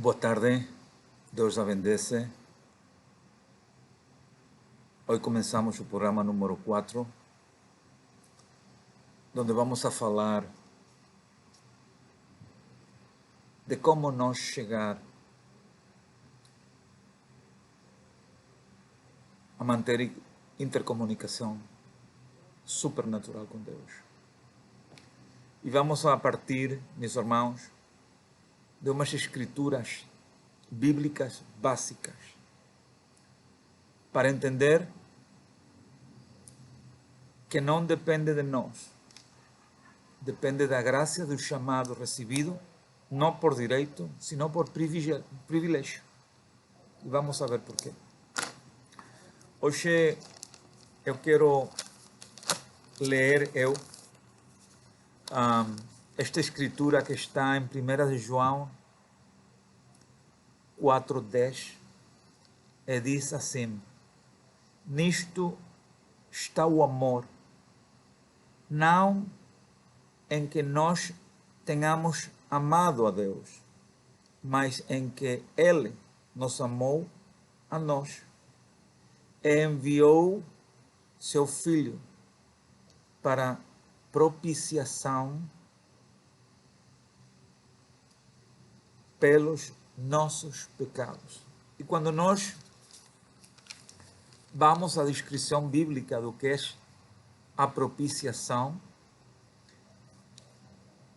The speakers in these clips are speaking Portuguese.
Boa tarde, Deus abençoe. Hoy comenzamos o programa número 4, donde vamos a falar de como nós chegar a manter intercomunicação supernatural com Deus. E vamos a partir, meus irmãos, de umas escrituras bíblicas básicas para entender que não depende de nós, depende da graça do chamado recebido, não por direito, sino por privilégio. E vamos a ver por quê. Hoje eu quero ler esta escritura que está em 1 de João 4:10, e diz assim: nisto está o amor, não em que nós tenhamos amado a Deus, mas em que Ele nos amou a nós e enviou seu Filho para propiciação pelos nossos pecados. E quando nós vamos à descrição bíblica do que é a propiciação,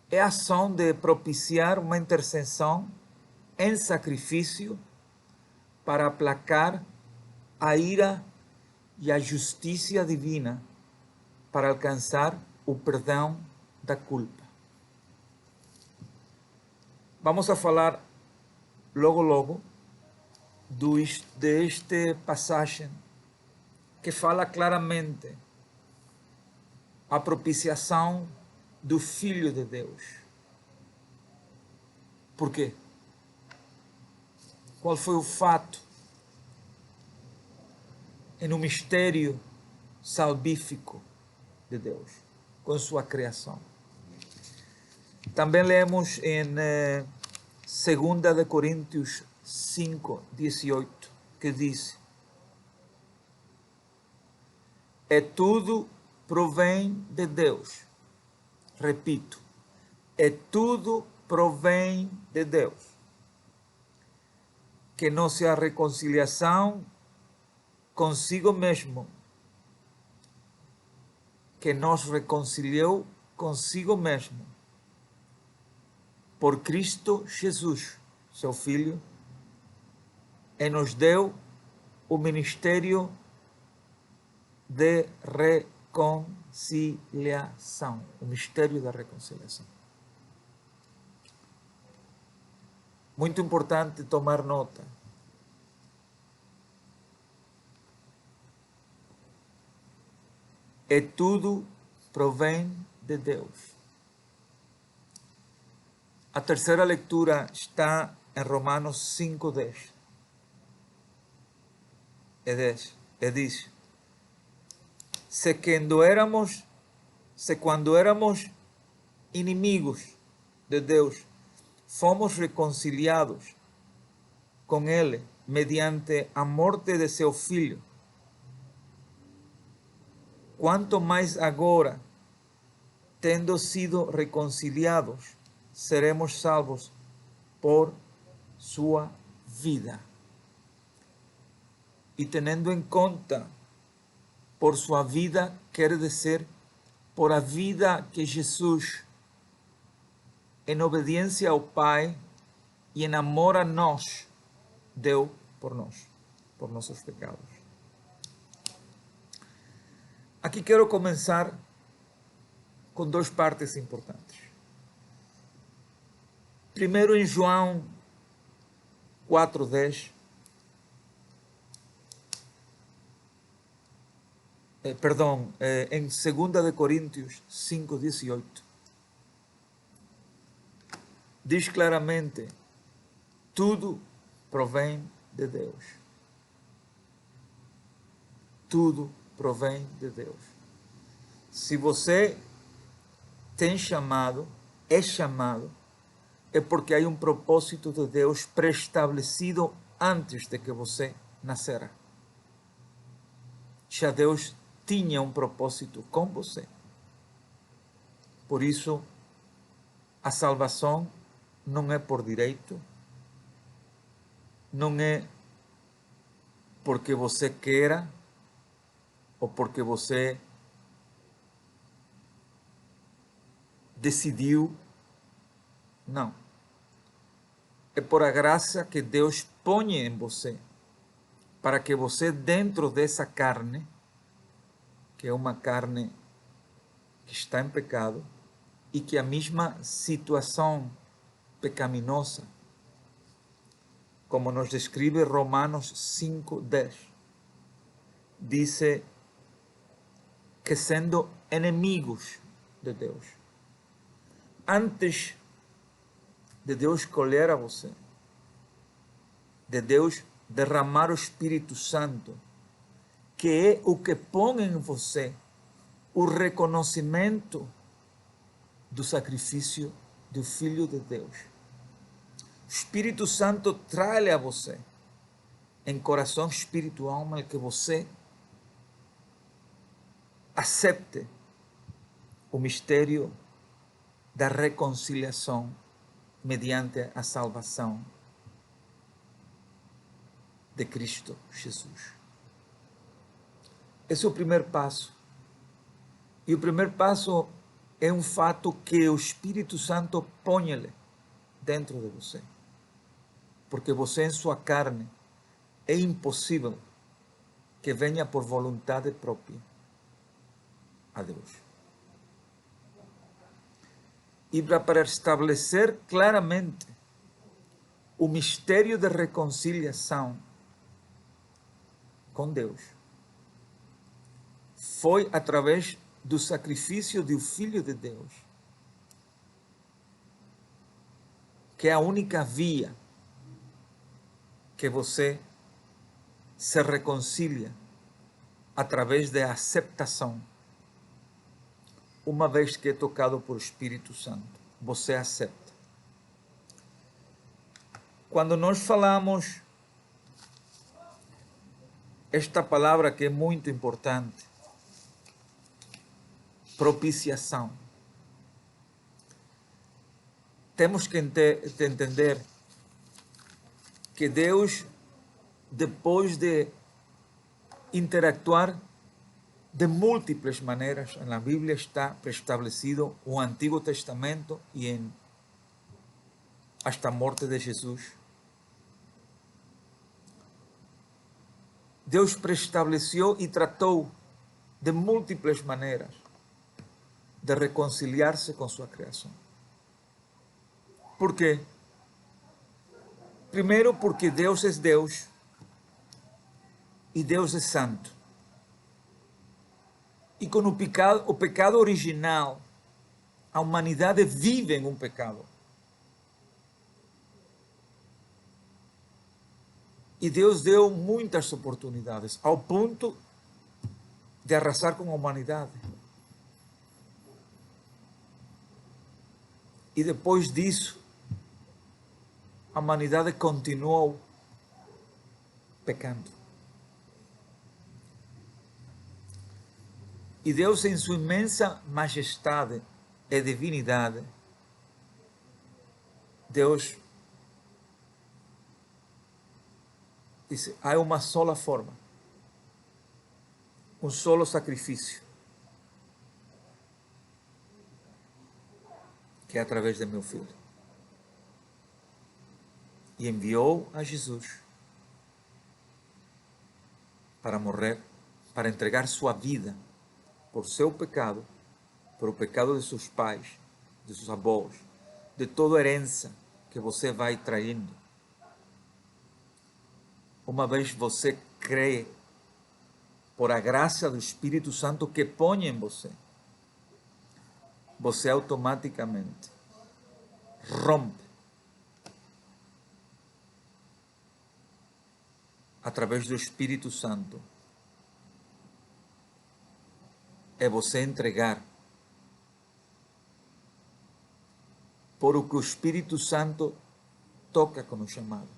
é a ação de propiciar uma intercessão em sacrifício para aplacar a ira e a justiça divina para alcançar o perdão da culpa. Vamos a falar logo deste passagem que fala claramente a propiciação do Filho de Deus. Por quê? Qual foi o fato no mistério salvífico de Deus com sua criação? Também lemos em 2 de Coríntios 5:18, que diz: e tudo provém de Deus. Repito, e tudo provém de Deus, que nossa reconciliação consigo mesmo, que nos reconciliou consigo mesmo, por Cristo Jesus, seu Filho, e nos deu o ministério de reconciliação, o mistério da reconciliação. Muito importante tomar nota. E tudo provém de Deus. A terceira leitura está em Romanos 5:10. E diz: se quando éramos inimigos de Deus, fomos reconciliados com Ele mediante a morte de seu Filho, quanto mais agora, tendo sido reconciliados, seremos salvos por sua vida. E tendo em conta por sua vida, quer dizer por a vida que Jesus, em obediência ao Pai e em amor a nós, deu por nós, por nossos pecados. Aqui quero começar com duas partes importantes. Primeiro, em João 4:10, em 2 de Coríntios 5:18, diz claramente: tudo provém de Deus. Tudo provém de Deus. Se você tem chamado, é chamado é porque há um propósito de Deus pré-estabelecido antes de que você nascera. Já Deus tinha um propósito com você. Por isso, a salvação não é por direito, não é porque você queira ou porque você decidiu. Não. É por a graça que Deus põe em você, para que você, dentro dessa carne, que é uma carne que está em pecado, e que a mesma situação pecaminosa, como nos describe Romanos 5:10, diz que sendo inimigos de Deus, antes de Deus escolher a você, de Deus derramar o Espírito Santo, que é o que põe em você o reconhecimento do sacrifício do Filho de Deus. O Espírito Santo traz a você, em coração, espírito, alma, que você acepte o mistério da reconciliação mediante a salvação de Cristo Jesus. Esse é o primeiro passo. E o primeiro passo é um fato que o Espírito Santo põe-lhe dentro de você. Porque você, em sua carne, é impossível que venha por vontade própria a Deus. E para estabelecer claramente o mistério de reconciliação com Deus, foi através do sacrifício do Filho de Deus, que é a única via que você se reconcilia através da aceitação. Uma vez que é tocado por Espírito Santo, você aceita. Quando nós falamos esta palavra que é muito importante, propiciação, temos que entender que Deus, depois de interactuar de múltiplas maneiras, na Bíblia está estabelecido o Antigo Testamento e hasta a morte de Jesus, Deus preestabeleceu e tratou de múltiplas maneiras de reconciliar-se com sua criação. Por quê? Primeiro, porque Deus é Deus e Deus é santo. E com o pecado original, a humanidade vive em um pecado. E Deus deu muitas oportunidades, ao ponto de arrasar com a humanidade. E depois disso, a humanidade continuou pecando. E Deus, em sua imensa majestade e divinidade, Deus disse: há uma sola forma, um solo sacrifício, que é através de meu Filho. E enviou a Jesus para morrer, para entregar sua vida por seu pecado, por o pecado de seus pais, de seus avós, de toda a herança que você vai traindo. Uma vez você crê, por a graça do Espírito Santo que põe em você, você automaticamente rompe através do Espírito Santo. É você entregar por o que o Espírito Santo toca com o chamado.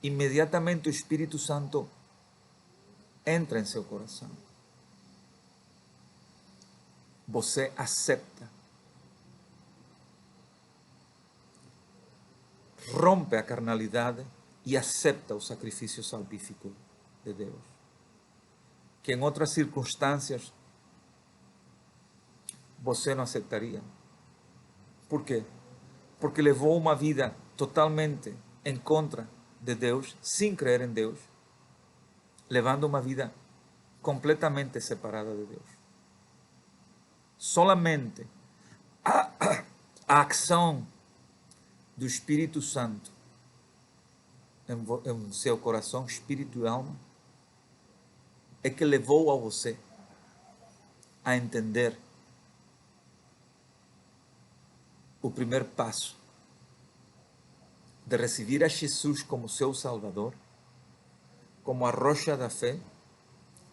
Imediatamente o Espírito Santo entra em seu coração. Você acepta. Rompe a carnalidade e acepta o sacrifício salvífico de Deus, que em outras circunstâncias você não aceitaria. Por quê? Porque levou uma vida totalmente em contra de Deus, sem crer em Deus, levando uma vida completamente separada de Deus. Solamente a ação do Espírito Santo em seu coração, espírito e alma, é que levou a você a entender o primeiro passo de receber a Jesus como seu Salvador, como a rocha da fé,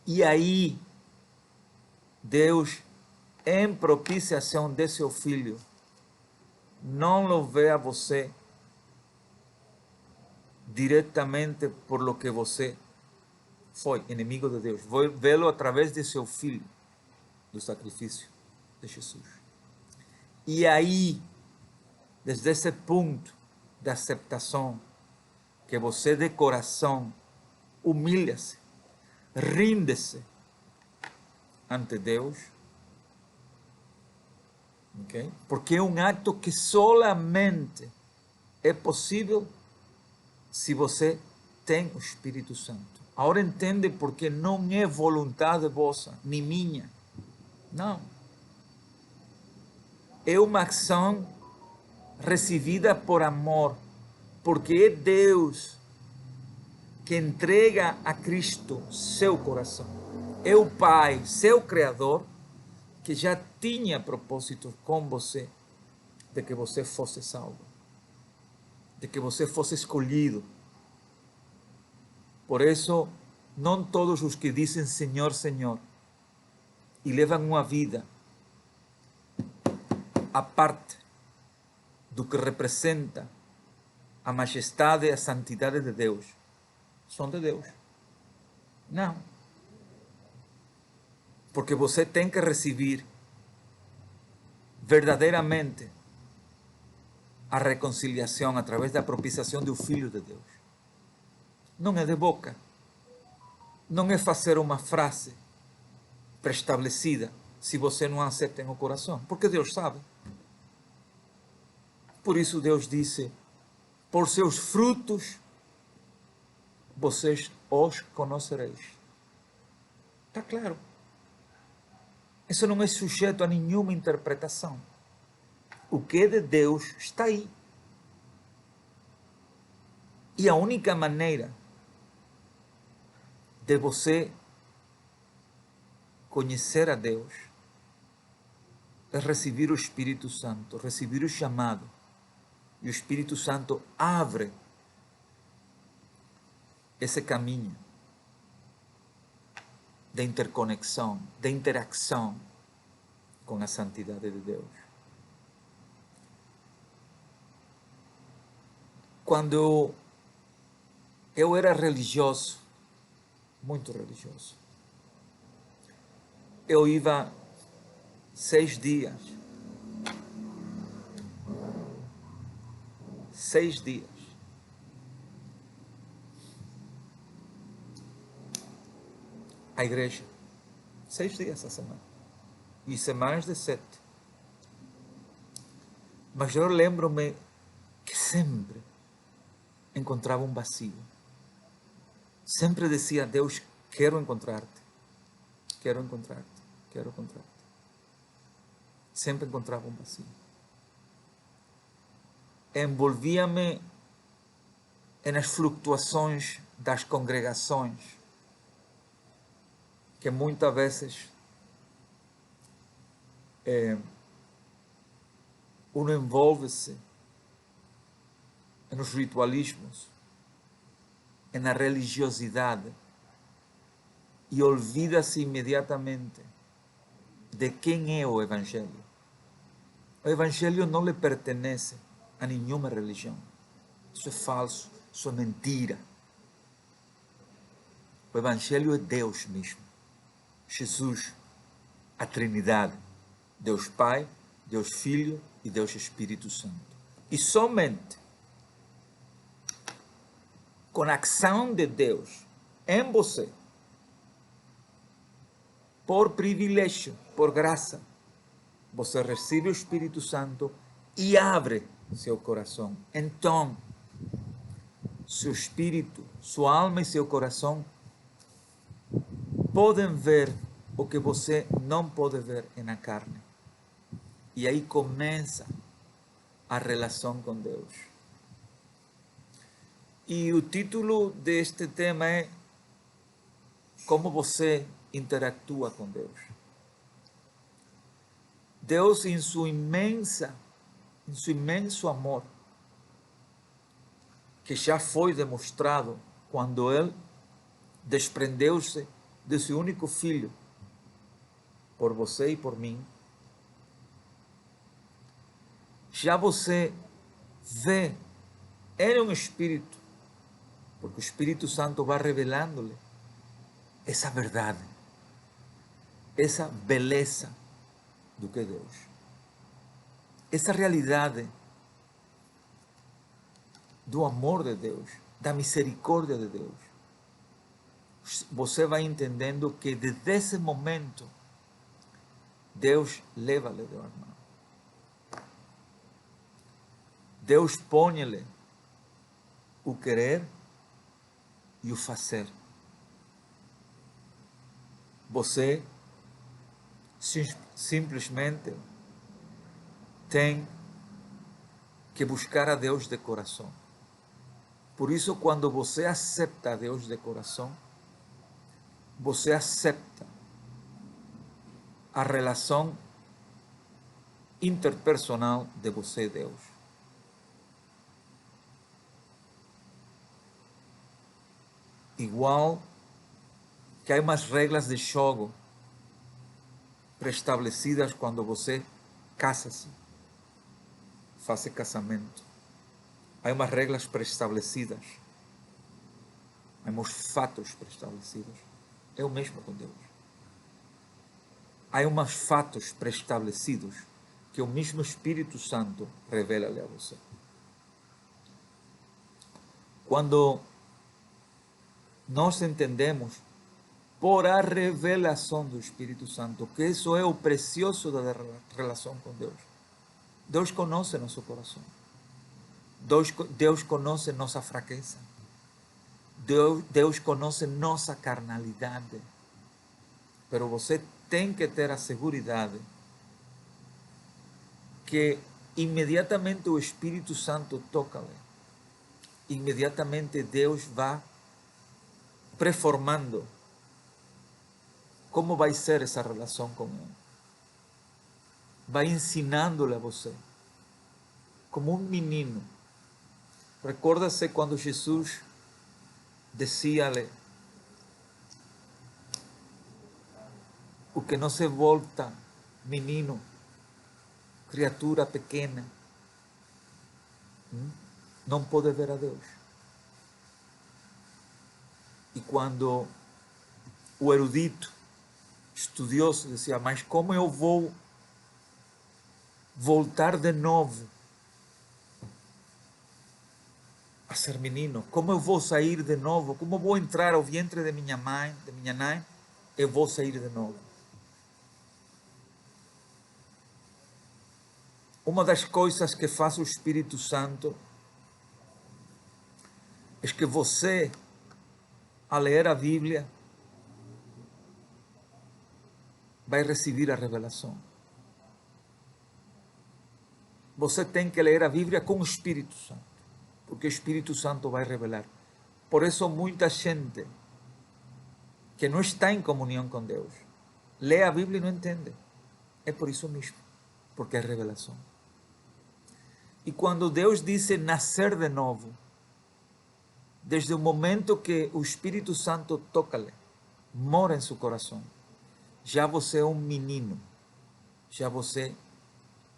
e aí Deus, em propiciação de seu Filho, não lo vê a você diretamente por lo que você foi, inimigo de Deus. Vê-lo através de seu Filho, do sacrifício de Jesus. E aí, desde esse ponto de aceitação, que você de coração humilha-se, rinde-se ante Deus, okay? Porque é um ato que solamente é possível se você tem o Espírito Santo. Agora entende porque não é vontade vossa, nem minha. Não. É uma ação recebida por amor, porque é Deus que entrega a Cristo seu coração. É o Pai, seu Criador, que já tinha propósito com você, de que você fosse salvo, de que você fosse escolhido. Por isso, não todos os que dizem Senhor, Senhor, e levam uma vida a parte do que representa a majestade e a santidade de Deus, são de Deus. Não. Porque você tem que receber verdadeiramente a reconciliação através da propiciação do Filho de Deus. Não é de boca. Não é fazer uma frase pré-estabelecida se você não aceita no coração. Porque Deus sabe. Por isso Deus disse, por seus frutos vocês os conhecereis. Está claro. Isso não é sujeito a nenhuma interpretação. O que é de Deus está aí. E a única maneira de você conhecer a Deus é receber o Espírito Santo, receber o chamado. E o Espírito Santo abre esse caminho de interconexão, de interação com a santidade de Deus. Quando eu era religioso, muito religioso, eu ia 6 dias, 6 dias, à igreja, 6 dias a semana, e semanas de 7. Mas eu lembro-me que sempre encontrava um vazio. Sempre dizia a Deus, quero encontrar-te, quero encontrar-te, quero encontrar-te. Sempre encontrava um vazio. Envolvia-me nas flutuações das congregações, que muitas vezes uno envolve-se nos ritualismos, na religiosidade, e olvida-se imediatamente de quem é o Evangelho. O Evangelho não lhe pertence a nenhuma religião. Isso é falso, isso é mentira. O Evangelho é Deus mesmo. Jesus, a Trindade. Deus Pai, Deus Filho e Deus Espírito Santo. E somente com a ação de Deus em você, por privilégio, por graça, você recebe o Espírito Santo e abre seu coração. Então, seu espírito, sua alma e seu coração podem ver o que você não pode ver na carne. E aí começa a relação com Deus. E o título deste tema é Como você interactua com Deus. Deus, em seu imenso amor, que já foi demonstrado quando Ele desprendeu-se de seu único filho, por você e por mim, já você vê, Ele é um Espírito, porque o Espírito Santo vai revelando-lhe essa verdade, essa beleza do que é Deus, essa realidade do amor de Deus, da misericórdia de Deus. Você vai entendendo que desde esse momento Deus leva-lhe de mão. Deus põe-lhe o querer e o fazer. Você simplesmente tem que buscar a Deus de coração. Por isso, quando você aceita a Deus de coração, você aceita a relação interpersonal de você e Deus. Igual que há umas regras de jogo pré-estabelecidas quando você casa-se, faz casamento. Há umas regras pré-estabelecidas. Há uns fatos pré-estabelecidos. É o mesmo com Deus. Há uns fatos pré-estabelecidos que o mesmo Espírito Santo revela-lhe a você. Quando nós entendemos por a revelação do Espírito Santo que isso é o precioso da relação com Deus. Deus conhece nosso coração. Deus conhece nossa fraqueza. Deus conhece nossa carnalidade. Pero você tem que ter a segurança que imediatamente o Espírito Santo toca-lhe. Imediatamente Deus vai preformando como vai ser essa relação com Ele. Vai ensinando-lhe a você, como um menino. Recorda-se quando Jesus dizia-lhe: o que não se volta menino, criatura pequena, não pode ver a Deus. E quando o erudito, estudioso, dizia: mas como eu vou voltar de novo a ser menino? Como eu vou sair de novo? Como vou entrar ao ventre de minha mãe, de minha mãe? Eu vou sair de novo. Uma das coisas que faz o Espírito Santo é que você, a ler a Bíblia, vai receber a revelação. Você tem que ler a Bíblia com o Espírito Santo, porque o Espírito Santo vai revelar. Por isso muita gente que não está em comunhão com Deus lê a Bíblia e não entende. É por isso mesmo, porque é revelação. E quando Deus diz nascer de novo, desde o momento que o Espírito Santo toca-lhe, mora em seu coração, já você é um menino, já você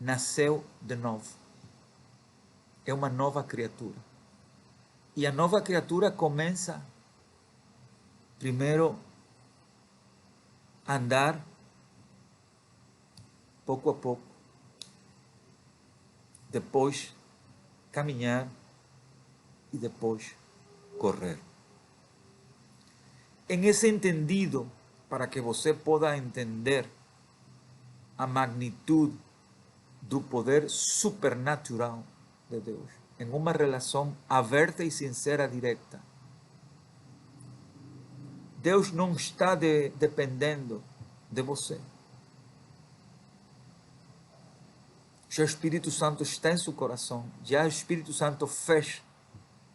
nasceu de novo. É uma nova criatura. E a nova criatura começa, primeiro, a andar pouco a pouco. Depois, caminhar. E depois, correr. Em esse entendido, para que você possa entender a magnitude do poder supernatural de Deus, em uma relação aberta e sincera, direta. Deus não está dependendo de você. Já o Espírito Santo está em seu coração. Já o Espírito Santo fez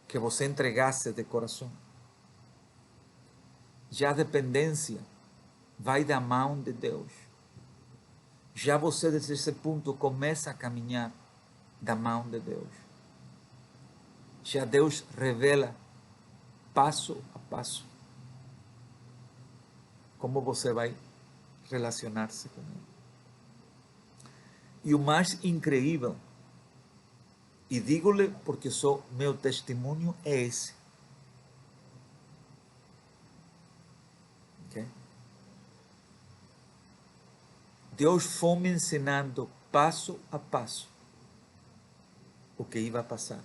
que você entregasse de coração. Já a dependência vai da mão de Deus. Já você, desde esse ponto, começa a caminhar da mão de Deus. Já Deus revela passo a passo como você vai relacionar-se com Ele. E o mais incrível, e digo-lhe porque meu testemunho é esse. Okay? Deus foi me ensinando passo a passo o que ia passar.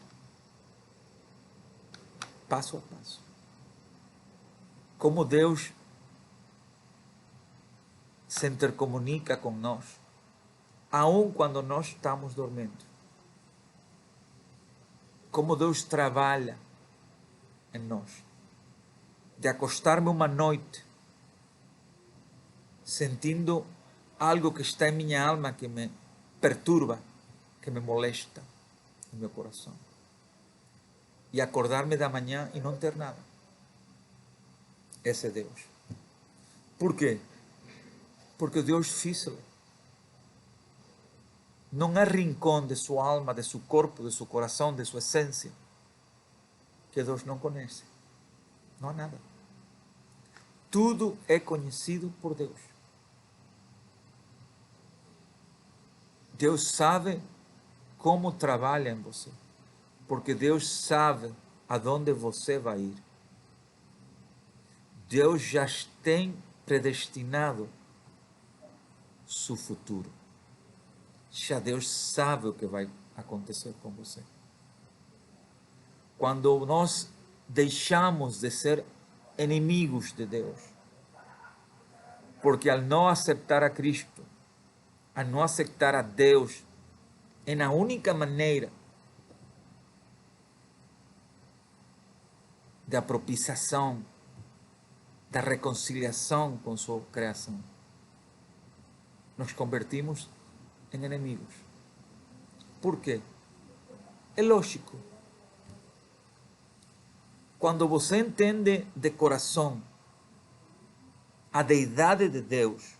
Passo a passo. Como Deus se intercomunica com nós, aun quando nós estamos dormindo. Como Deus trabalha em nós. De acostar-me uma noite, sentindo algo que está em minha alma que me perturba, que me molesta no meu coração. E acordar-me da manhã e não ter nada. Esse é Deus. Por quê? Porque Deus fez-lo. Não há rincão de sua alma, de seu corpo, de seu coração, de sua essência, que Deus não conhece. Não há nada. Tudo é conhecido por Deus. Deus sabe como trabalha em você, porque Deus sabe aonde você vai ir. Deus já tem predestinado seu futuro. Já Deus sabe o que vai acontecer com você. Quando nós deixamos de ser inimigos de Deus, porque ao não aceitar a Cristo, a não aceitar a Deus, é a única maneira da propiciação, da reconciliação com sua criação. Nos convertimos em inimigos. Por quê? É lógico. Quando você entende de coração a deidade de Deus,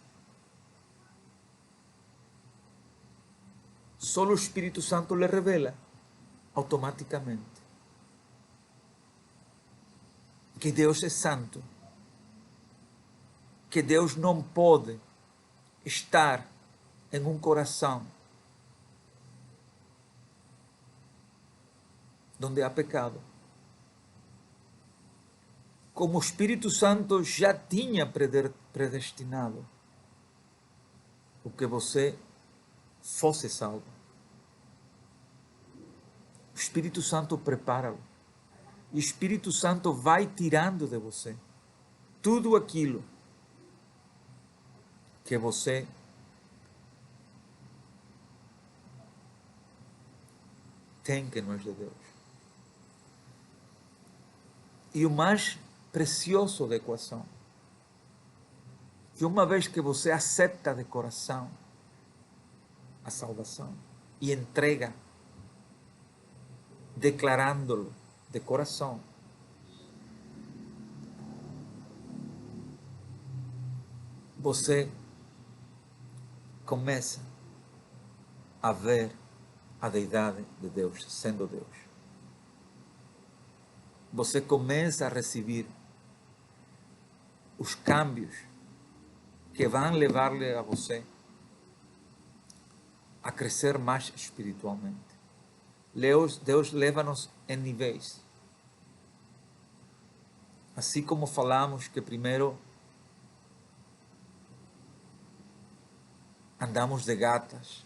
só o Espírito Santo lhe revela automaticamente que Deus é santo, que Deus não pode estar em um coração onde há pecado. Como o Espírito Santo já tinha predestinado o que você fosse salvo. O Espírito Santo prepara-o. E o Espírito Santo vai tirando de você tudo aquilo que você tem que não é de Deus. E o mais precioso da equação, que uma vez que você aceita de coração a salvação e entrega, declarando-lo de coração, você começa a ver a deidade de Deus sendo Deus. Você começa a receber os câmbios que vão levar-lhe a você a crescer mais espiritualmente. Deus leva-nos em níveis. Assim como falamos que primeiro andamos de gatas,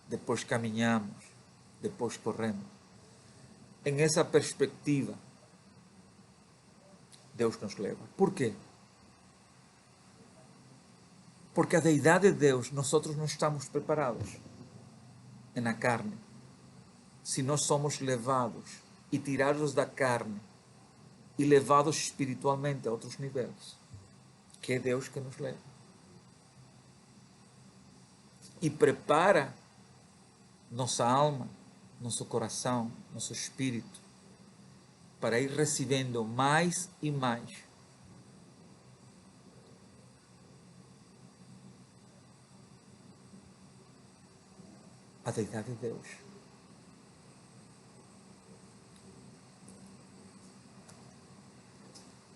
depois caminhamos, depois corremos. Em essa perspectiva, Deus nos leva. Por quê? Porque a deidade de Deus, nós não estamos preparados na carne. Se nós somos levados e tirados da carne e levados espiritualmente a outros níveis, que é Deus que nos leva. E prepara nossa alma, nosso coração, nosso espírito, para ir recebendo mais e mais a deidade de Deus.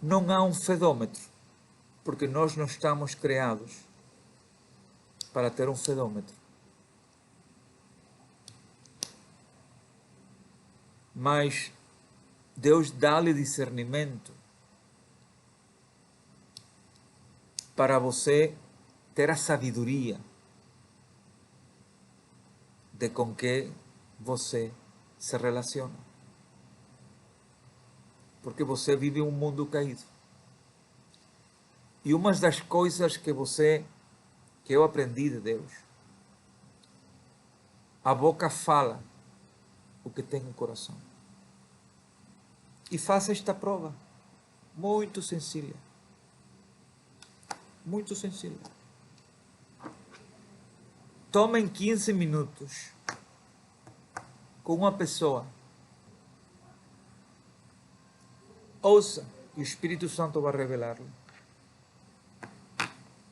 Não há um fedômetro, porque nós não estamos criados para ter um fedômetro. Mas Deus dá-lhe discernimento para você ter a sabedoria de com que você se relaciona. Porque você vive um mundo caído. E uma das coisas que eu aprendi de Deus, a boca fala o que tem no coração. E faça esta prova, muito sencilla. Muito sencilla. Tomem 15 minutos com uma pessoa. Ouça, e o Espírito Santo vai revelar-lhe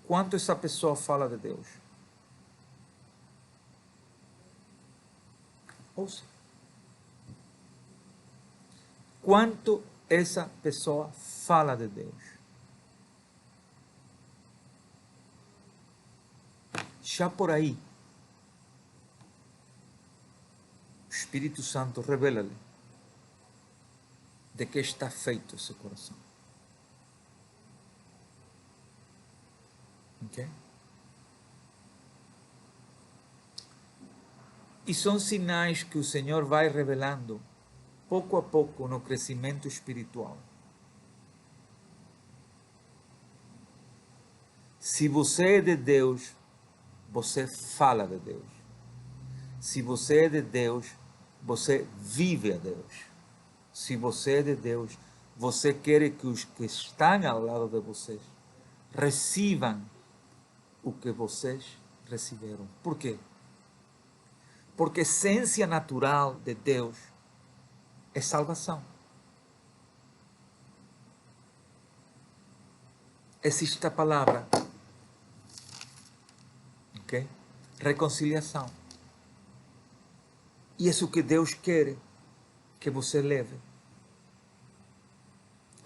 quanto essa pessoa fala de Deus. Ouça. Quanto essa pessoa fala de Deus. Já por aí, o Espírito Santo revela-lhe de que está feito esse coração. Ok? E são sinais que o Senhor vai revelando pouco a pouco no crescimento espiritual. Se você é de Deus, você fala de Deus. Se você é de Deus, você vive a Deus. Se você é de Deus, você quer que os que estão ao lado de vocês recebam o que vocês receberam. Por quê? Porque a essência natural de Deus é salvação. Existe a palavra, ok? Reconciliação. E isso que Deus quer que você leve.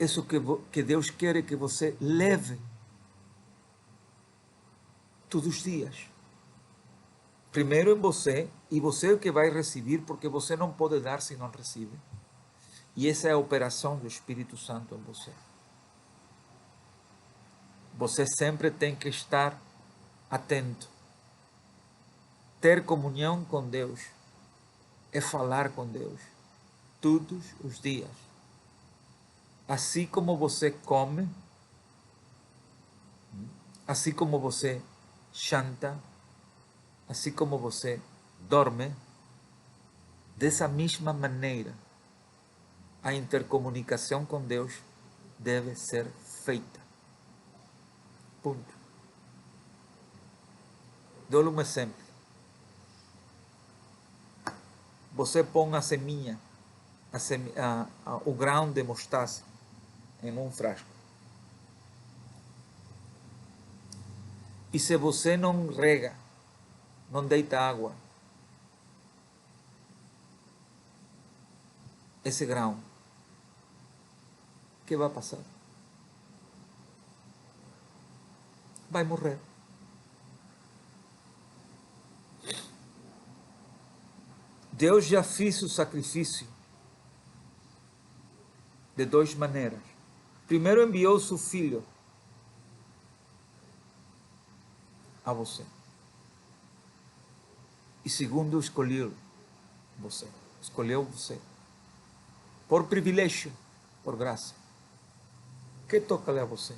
Isso que Deus quer que você leve todos os dias. Primeiro em você, e você é o que vai receber, porque você não pode dar se não recebe. E essa é a operação do Espírito Santo em você. Você sempre tem que estar atento. Ter comunhão com Deus é falar com Deus todos os dias. Assim como você come, assim como você janta, assim como você dorme, dessa mesma maneira, a intercomunicação com Deus deve ser feita. Ponto. Dou-lhe um exemplo. Você põe a seminha, o grão de mostaça em um frasco. E se você não rega, não deita água, esse grão, o que vai passar? Vai morrer. Deus já fez o sacrifício de duas maneiras. Primeiro, enviou seu filho a você. E segundo, escolheu você. Escolheu você. Por privilégio, por graça. Que toca-lhe a você?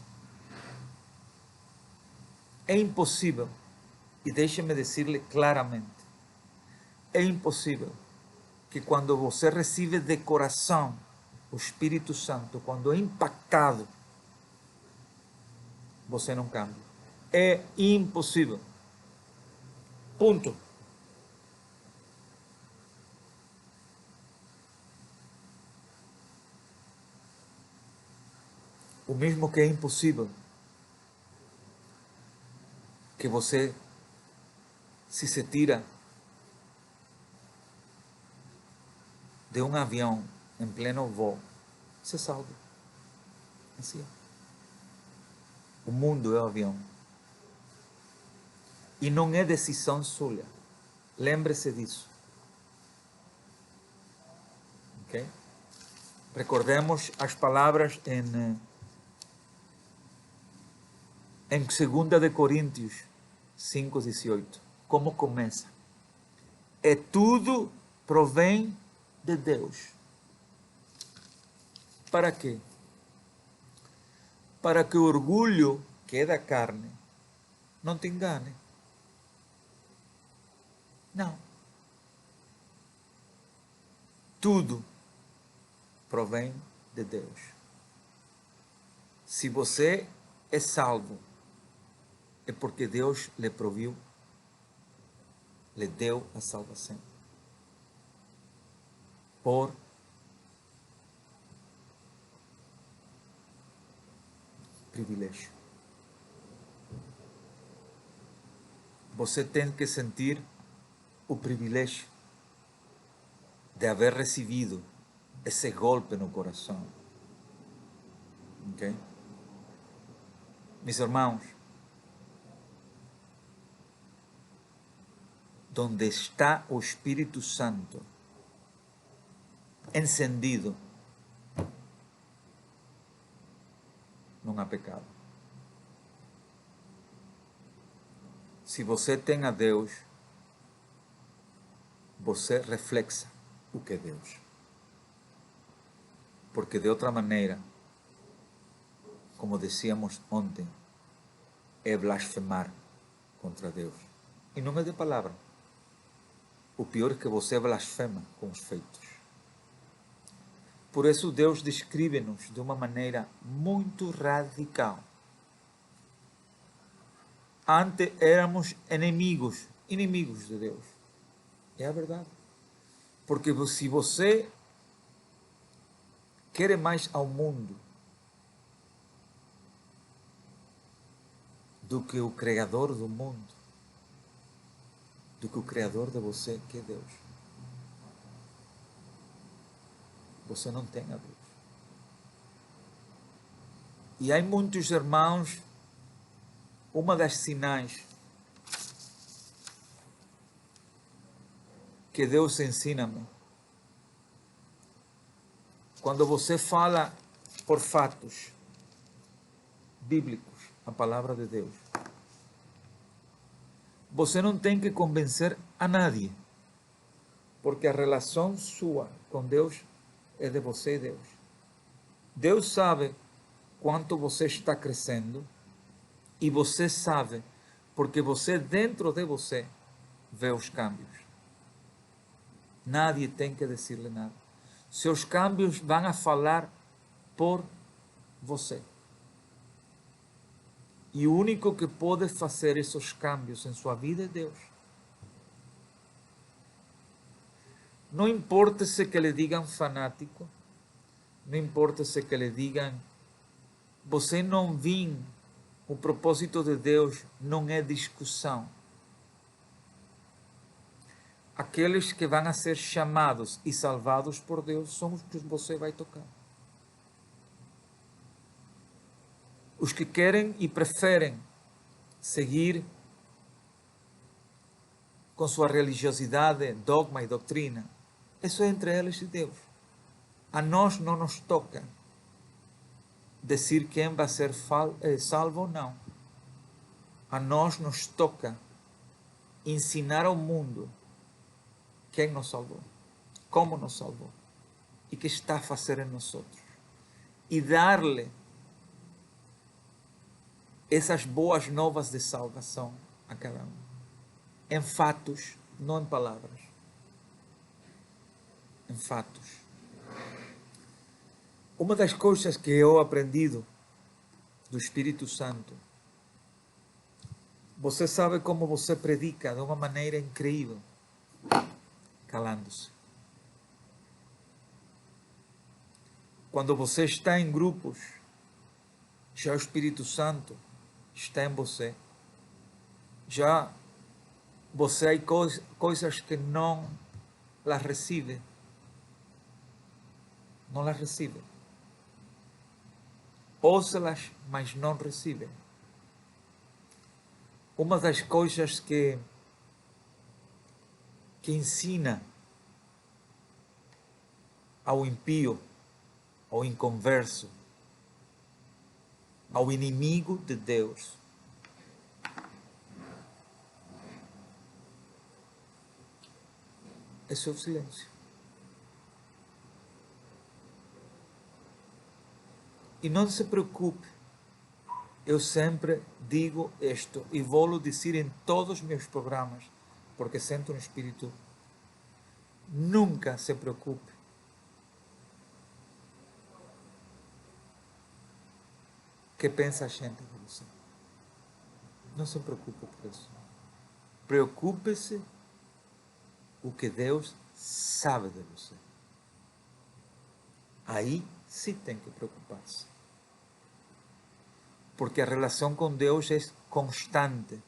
É impossível, e deixe-me dizer-lhe claramente, é impossível que quando você recebe de coração o Espírito Santo, quando é impactado, você não cambia. É impossível. Ponto. O mesmo que é impossível que você, se tira de um avião em pleno voo, se salva. Assim é. O mundo é o avião. E não é decisão sua. Lembre-se disso. Ok? Recordemos as palavras em 2 de Coríntios 5:18. Como começa? É tudo provém de Deus. Para quê? Para que o orgulho, que é da carne, não te engane. Não. Tudo provém de Deus. Se você é salvo, é porque Deus lhe proviu, lhe deu a salvação. Por privilégio. Você tem que sentir o privilégio de haver recebido esse golpe no coração. Ok? Meus irmãos, donde está o Espírito Santo encendido, não há pecado. Se você tem a Deus, você reflexa o que é Deus. Porque de outra maneira, como decíamos ontem, é blasfemar contra Deus. E não é de palavra. O pior é que você blasfema com os feitos. Por isso Deus descreve-nos de uma maneira muito radical. Antes éramos inimigos de Deus. É a verdade. Porque se você quer mais ao mundo do que o Criador do mundo, do que o Criador de você, que é Deus, você não tem a Deus. E há muitos irmãos, uma das sinais que Deus ensina-me, quando você fala por fatos bíblicos, a palavra de Deus, você não tem que convencer a nadie, porque a relação sua com Deus é de você e Deus. Deus sabe quanto você está crescendo e você sabe, porque você, dentro de você, vê os câmbios. Nadie tem que dizer-lhe nada. Seus câmbios vão a falar por você. E o único que pode fazer esses câmbios em sua vida é Deus. Não importa se que lhe digam fanático, não importa se que lhe digam, você não vem, o propósito de Deus não é discussão. Aqueles que vão a ser chamados e salvados por Deus são os que você vai tocar. Os que querem e preferem seguir com sua religiosidade, dogma e doutrina. Isso é entre eles e Deus. A nós não nos toca dizer quem vai ser salvo ou não. A nós nos toca ensinar ao mundo quem nos salvou, como nos salvou e o que está a fazer em nós outros. E dar-lhe essas boas novas de salvação a cada um. Em fatos, não em palavras. Em fatos. Uma das coisas que eu aprendi do Espírito Santo, você sabe como você predica de uma maneira incrível, calando-se. Quando você está em grupos, já o Espírito Santo está em você. Já você há coisas que não las recebe. Não las recebe. Ouça-las, mas não recebe. Uma das coisas que ensina ao impio, ao inconverso, ao inimigo de Deus, é seu silêncio. E não se preocupe, eu sempre digo isto e vou dizer em todos os meus programas, porque sinto no Espírito, nunca se preocupe. Que pensa a gente de você? Não se preocupe por isso. Preocupe-se o que Deus sabe de você. Aí sim tem que preocupar-se. Porque a relação com Deus é constante.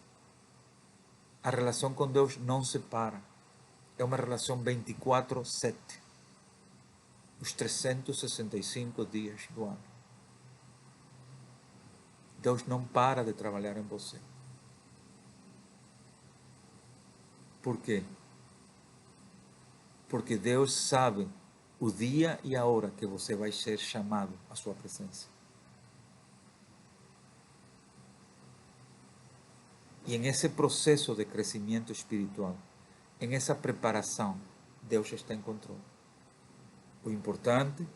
A relação com Deus não se para. É uma relação 24/7. Os 365 dias do ano. Deus não para de trabalhar em você. Por quê? Porque Deus sabe o dia e a hora que você vai ser chamado à sua presença. E em esse processo de crescimento espiritual, em essa preparação, Deus está em controle. O importante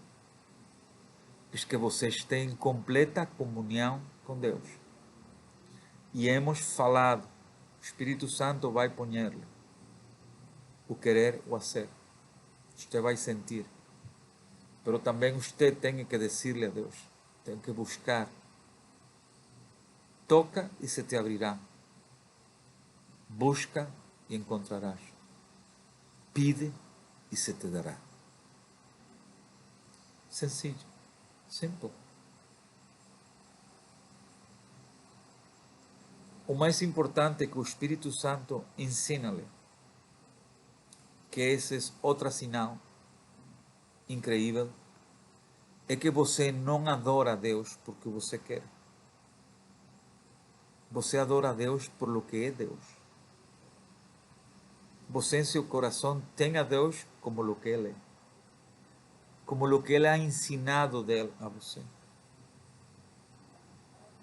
é que você esteja em completa comunhão com Deus. E hemos falado, o Espírito Santo vai pôr-lhe o querer ou hacer. Você vai sentir. Mas também você tem que dizer-lhe a Deus, tem que buscar. Toca e se te abrirá. Busca e encontrarás. Pide e se te dará. Sencillo, simples. O mais importante é que o Espírito Santo ensina-lhe, que esse é outro sinal incrível, é que você não adora a Deus porque você quer. Você adora a Deus por lo que é Deus. Você em seu coração tem a Deus como lo que Ele é. Como lo que Ele ha ensinado dele a você.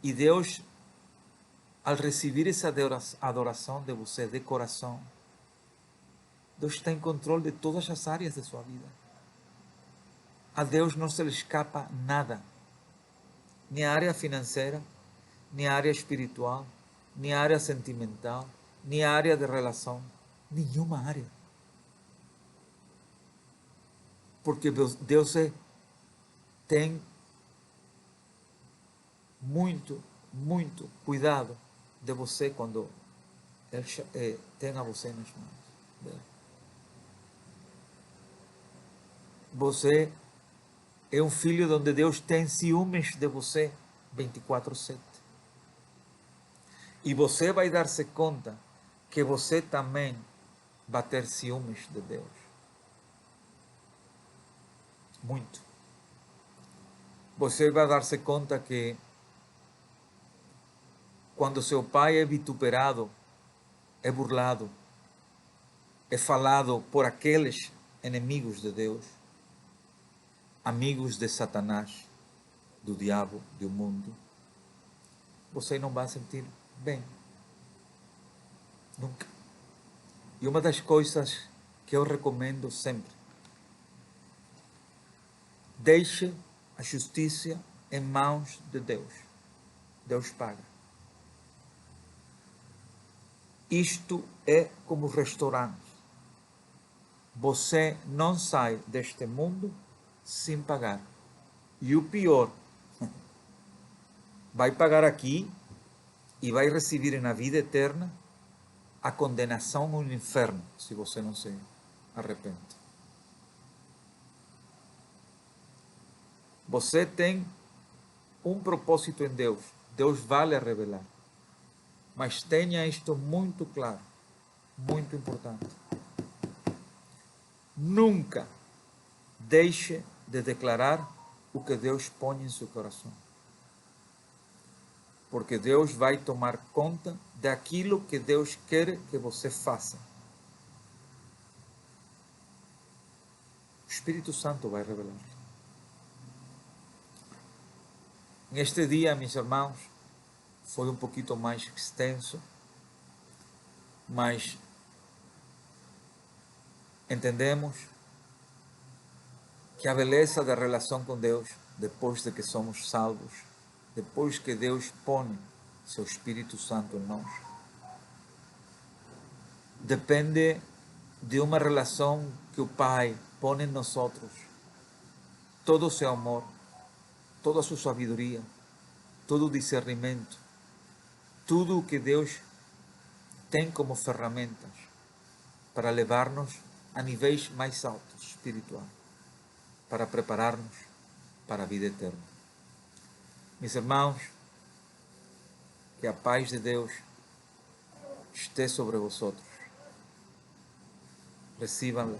E Deus, ao receber essa adoração de você de coração, Deus está em controle de todas as áreas de sua vida. A Deus não se lhe escapa nada. Nem a área financeira, nem a área espiritual, nem a área sentimental, nem a área de relação. Nenhuma área. Porque Deus tem muito, muito cuidado de você quando Ele tem a você nas mãos. Você é um filho onde Deus tem ciúmes de você 24/7. E você vai dar-se conta que você também vai ter ciúmes de Deus. Muito. Você vai dar-se conta que quando seu pai é vituperado, é burlado, é falado por aqueles inimigos de Deus, amigos de Satanás, do diabo, do mundo, você não vai sentir bem. Nunca. E uma das coisas que eu recomendo sempre: deixe a justiça em mãos de Deus. Deus paga. Isto é como restaurante. Você não sai deste mundo sem pagar. E o pior, vai pagar aqui e vai receber na vida eterna a condenação no inferno, se você não se arrepende. Você tem um propósito em Deus. Deus vai lhe revelar. Mas tenha isto muito claro, muito importante. Nunca deixe de declarar o que Deus põe em seu coração. Porque Deus vai tomar conta daquilo que Deus quer que você faça. O Espírito Santo vai revelar. Neste dia, meus irmãos, foi um pouquinho mais extenso, mas entendemos que a beleza da relação com Deus, depois de que somos salvos, depois que Deus põe seu Espírito Santo em nós, depende de uma relação que o Pai põe em nós, todo o seu amor, toda a sua sabedoria, todo o discernimento, tudo o que Deus tem como ferramentas para levar-nos a níveis mais altos espirituais, para preparar-nos para a vida eterna. Meus irmãos, que a paz de Deus esteja sobre vosotros. Recíbanla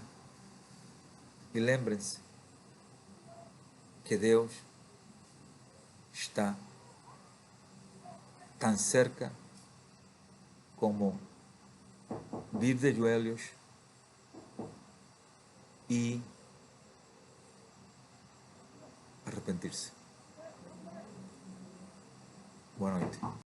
e lembrem-se que Deus está tan cerca como vir de joelhos e arrepentir-se. Boa noite.